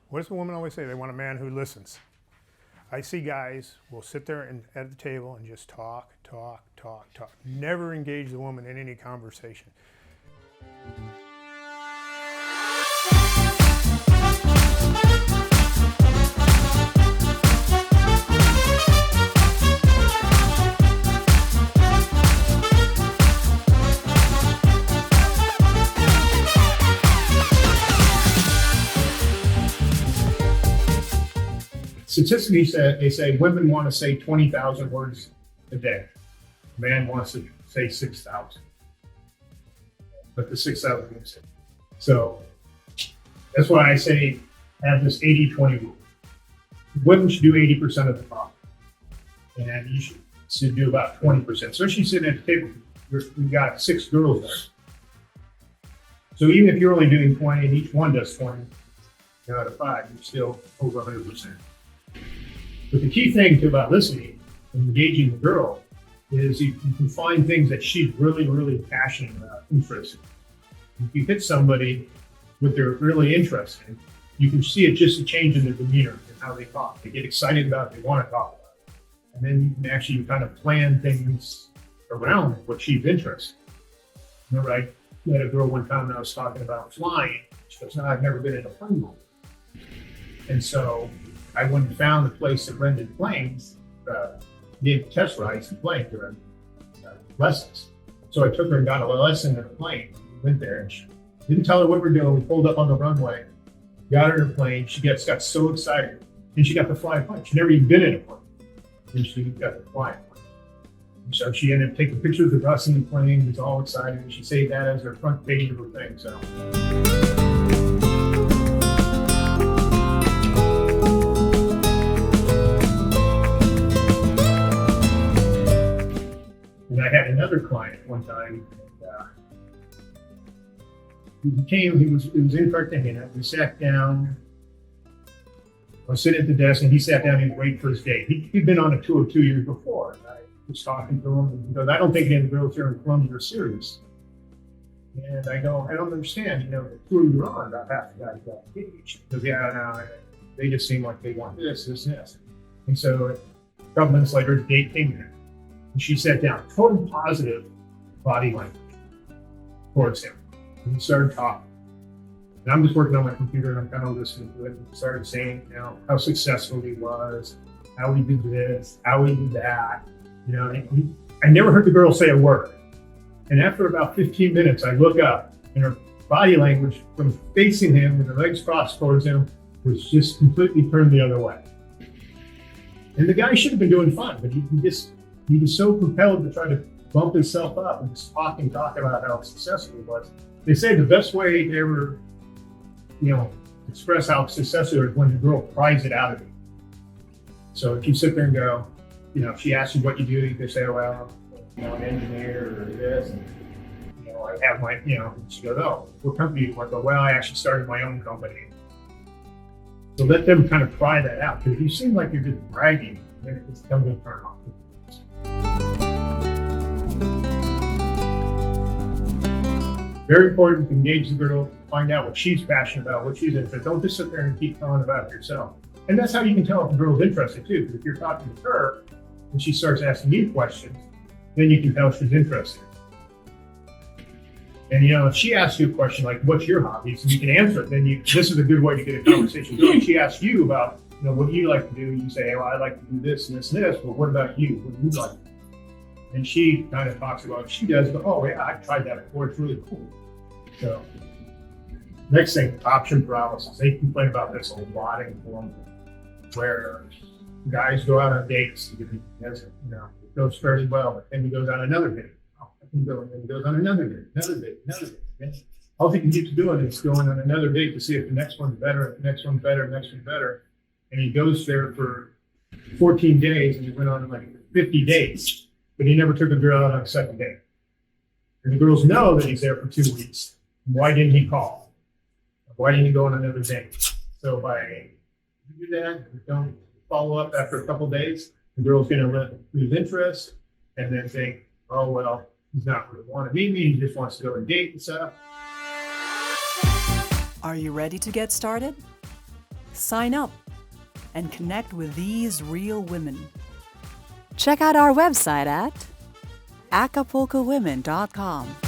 What does the woman always say? They want a man who listens. I see guys will sit there at the table and just talk, talk, talk, talk. Never engage the woman in any conversation. Statistically, they say women want to say 20,000 words a day. A man wants to say 6,000. But the 6,000 is it. So that's why I say have this 80-20 rule. Women should do 80% of the talk. And you should do about 20%. So she's sitting at the table, we've got 6 girls there. So even if you're only doing 20 and each one does 20, out of 5, you're still over 100%. But the key thing about listening and engaging the girl is you can find things that she's really, really passionate about, interested. If you hit somebody what they're really interested in, you can see it just a change in their demeanor and how they talk. They get excited about it, they want to talk about it. And then you can actually kind of plan things around what she's interested in. Remember, I met a girl one time and I was talking about flying. She goes, no, I've never been in a plane before. And so I went and found a place that rented planes, gave test rides and planes during lessons. So I took her and got a lesson in a plane. We went there and she didn't tell her what we're doing. We pulled up on the runway, got her in a plane. She got so excited. And she got to fly a plane. She'd never even been in a plane. And she got to fly a plane. And so she ended up taking pictures of us in the plane. Was all excited. And she saved that as her front page of her thing. So. And I had another client one time. He was in Cartagena. We sat down. I was sitting at the desk, and he sat down and waited for his date. He'd been on a tour 2 years before. And I was talking to him, and he goes, I don't think any of the girls here in Colombia are serious. And I go, I don't understand. The tour you're on, about half the guys got engaged. He goes, yeah, no, they just seem like they want this. And so a couple minutes later, the date came in. And she sat down, total positive body language towards him. And we started talking. And I'm just working on my computer and I'm kind of listening to it. And we started saying, how successful he was, how he did this, how he did that. I never heard the girl say a word. And after about 15 minutes, I look up and her body language from facing him with her legs crossed towards him was just completely turned the other way. And the guy should have been doing fine, but he was so compelled to try to bump himself up and just talk about how successful he was. They say the best way to ever, express how successful is when the girl cries it out of you. So if you sit there and go, if she asks you what you do, you can say, well, I'm an engineer or this, and, I have my, she goes, oh, what company do you work for? Well, I actually started my own company. So let them kind of cry that out, because if you seem like you're just bragging, then it's going to turn off. Very important to engage the girl, find out what she's passionate about, what she's interested in. Don't just sit there and keep telling about it yourself. And that's how you can tell if the girl's interested too, because if you're talking to her and she starts asking you questions, then you can tell she's interested. And if she asks you a question like, what's your hobbies? And you can answer it, then this is a good way to get a conversation going. She asks you about, what do you like to do? You say, well, I like to do this and this and this. Well, what about you? What do you like? And she kind of talks about what she does, but oh yeah, I've tried that before, it's really cool. So next thing, option paralysis. They complain about this a lot in Colombia, where guys go out on dates, it goes fairly well, but then he goes on another date. And then he goes on another date. All he can keep doing is going on another date to see if the next one's better, the next one's better, the next one's better. And he goes there for 14 days and he went on like 50 dates, but he never took a girl out on a second date. And the girls know that he's there for 2 weeks. Why didn't he call? Why didn't he go on another date? So by you do that, you don't follow up after a couple days, the girl's going to lose interest and then think, oh, well, he's not really wanting to meet me. He just wants to go and date and stuff. Are you ready to get started? Sign up and connect with these real women. Check out our website at acapulcowomen.com.